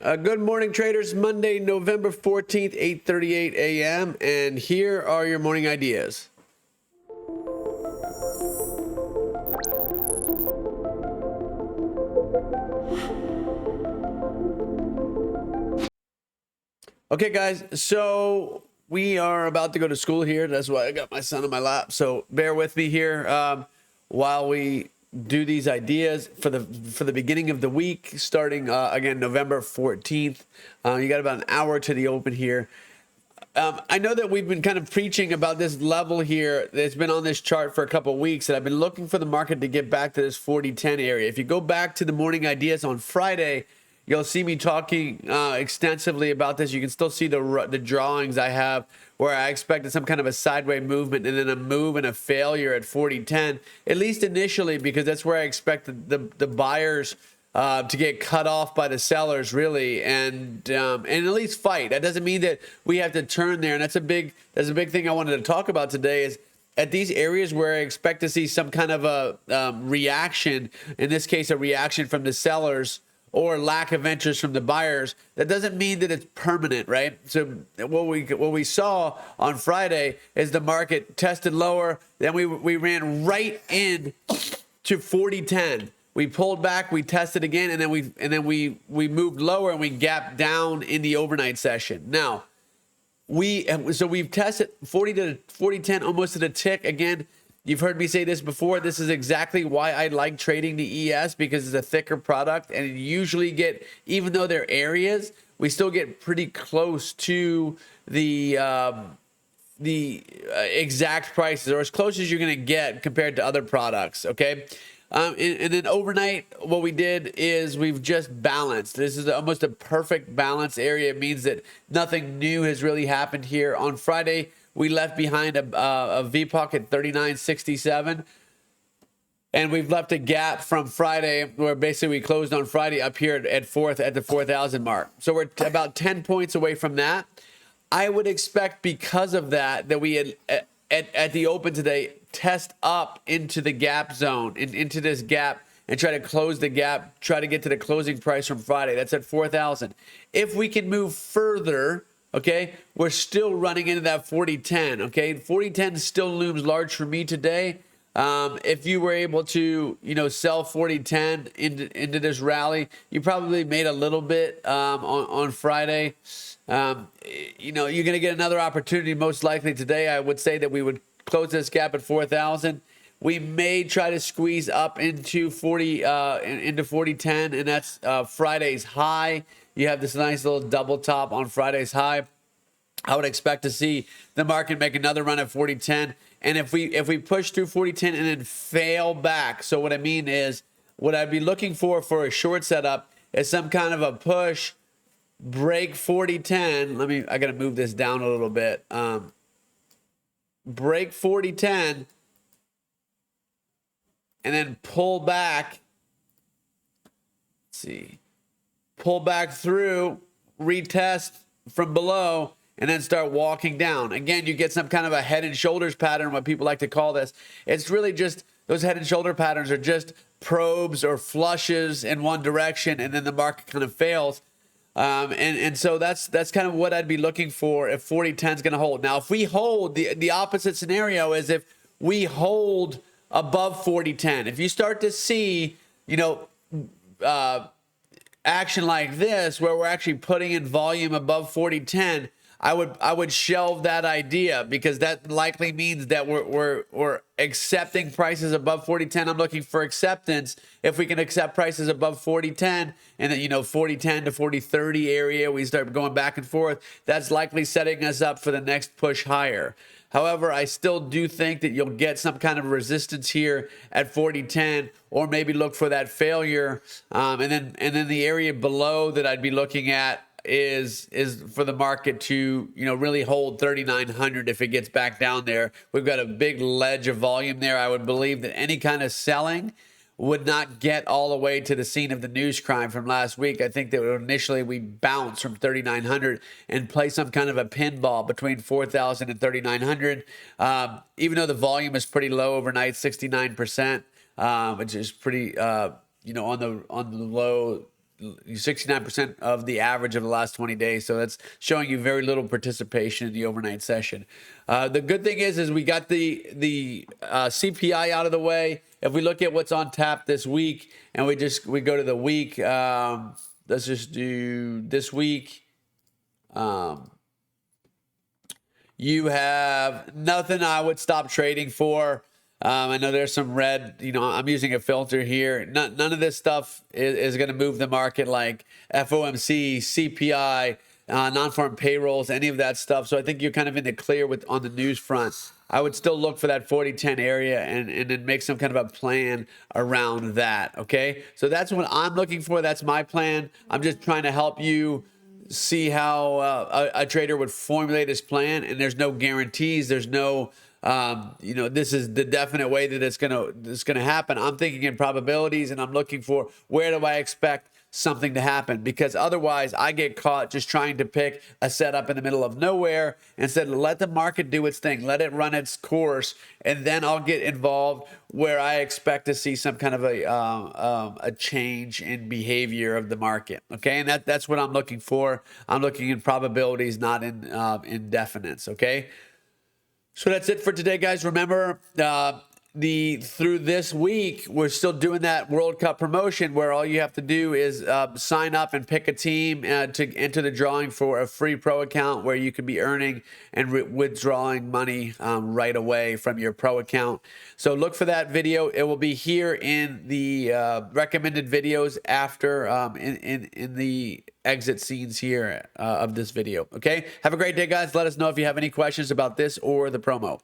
Good morning, traders. Monday, November 14th, 8:38 a.m. And here are your morning ideas. Okay, guys. So we are about to go to school here. That's why I got my son on my lap. So bear with me here while we do these ideas for the beginning of the week, starting again November 14th. You got about an hour to the open here. I know that we've been kind of preaching about this level here that's been on this chart for a couple of weeks, and I've been looking for the market to get back to this 40-10 area. If you go back to the morning ideas on Friday, you'll see me talking extensively about this. You can still see the drawings I have where I expected some kind of a sideways movement and then a move and a failure at 40-10, at least initially, because that's where I expected the buyers to get cut off by the sellers, really, and at least fight. That doesn't mean that we have to turn there, and that's a big thing I wanted to talk about today. Is at these areas where I expect to see some kind of a reaction, in this case, a reaction from the sellers or lack of interest from the buyers. That doesn't mean that it's permanent, right? So what we saw on Friday is the market tested lower, then we ran right in to 40-10. We pulled back, we tested again, and then we moved lower and we gapped down in the overnight session. Now, we've tested 40-10 almost at a tick. Again, you've heard me say this before. This is exactly why I like trading the ES, because it's a thicker product, and you usually get, even though they're areas, we still get pretty close to the exact prices, or as close as you're going to get compared to other products. Okay. And then overnight, what we did is we've just balanced. This is almost a perfect balance area. It means that nothing new has really happened here. On Friday, we left behind a VPOC at 39.67. And we've left a gap from Friday where basically we closed on Friday up here at the 4,000 mark. So we're about 10 points away from that. I would expect, because of that we had at the open today, test up into the gap zone, into this gap, and try to close the gap, try to get to the closing price from Friday. That's at 4,000. If we can move further, okay, we're still running into that 40-10, okay? 40-10 still looms large for me today. If you were able to, sell 40-10 into this rally, you probably made a little bit on Friday. You're going to get another opportunity most likely today. I would say that we would close this gap at 4,000. We may try to squeeze up into 40-10, and that's Friday's high. You have this nice little double top on Friday's high. I would expect to see the market make another run at 40-10. And if we push through 40-10 and then fail back, so what I mean is, what I'd be looking for a short setup is some kind of a push, break 40-10. I got to move this down a little bit. Break 40-10 and then pull back. Let's see. Pull back through, retest from below, and then start walking down. Again, you get some kind of a head and shoulders pattern, what people like to call this. It's really just, those head and shoulder patterns are just probes or flushes in one direction, and then the market kind of fails. And so that's kind of what I'd be looking for if 40-10 is going to hold. Now, if we hold, the opposite scenario is if we hold above 40-10. If you start to see, action like this, where we're actually putting in volume above 40-10, I would shelve that idea, because that likely means that we're accepting prices above 40-10. I'm looking for acceptance. If we can accept prices above 40-10, and then 40-10 to 40-30 area, we start going back and forth. That's likely setting us up for the next push higher. However, I still do think that you'll get some kind of resistance here at 40-10, or maybe look for that failure, and then the area below that I'd be looking at is for the market to really hold 3,900 if it gets back down there. We've got a big ledge of volume there. I would believe that any kind of selling would not get all the way to the scene of the news crime from last week. I think that initially we bounce from 3,900 and play some kind of a pinball between 4,000 and 3,900. Even though the volume is pretty low overnight, 69%, which is pretty, on the low 69% of the average of the last 20 days. So that's showing you very little participation in the overnight session. The good thing is we got the CPI out of the way. If we look at what's on tap this week and we go to the week, let's just do this week. You have nothing I would stop trading for. I know there's some red, I'm using a filter here. None of this stuff is going to move the market like FOMC, CPI, non-farm payrolls, any of that stuff. So I think you're kind of in the clear on the news front. I would still look for that 40-10 area and then make some kind of a plan around that, okay? So that's what I'm looking for. That's my plan. I'm just trying to help you see how a trader would formulate his plan, and there's no guarantees. There's no this is the definite way that it's gonna happen. I'm thinking in probabilities, and I'm looking for where do I expect something to happen, because otherwise I get caught just trying to pick a setup in the middle of nowhere. Instead, let the market do its thing, let it run its course, and then I'll get involved where I expect to see some kind of a change in behavior of the market. Okay, and that's what I'm looking for. I'm looking in probabilities, not in indefinites. Okay. So that's it for today, guys. Remember, through this week, we're still doing that World Cup promotion where all you have to do is sign up and pick a team to enter the drawing for a free pro account where you can be earning and withdrawing money right away from your pro account. So look for that video. It will be here in the recommended videos after in the exit scenes here of this video. Okay, have a great day, guys. Let us know if you have any questions about this or the promo.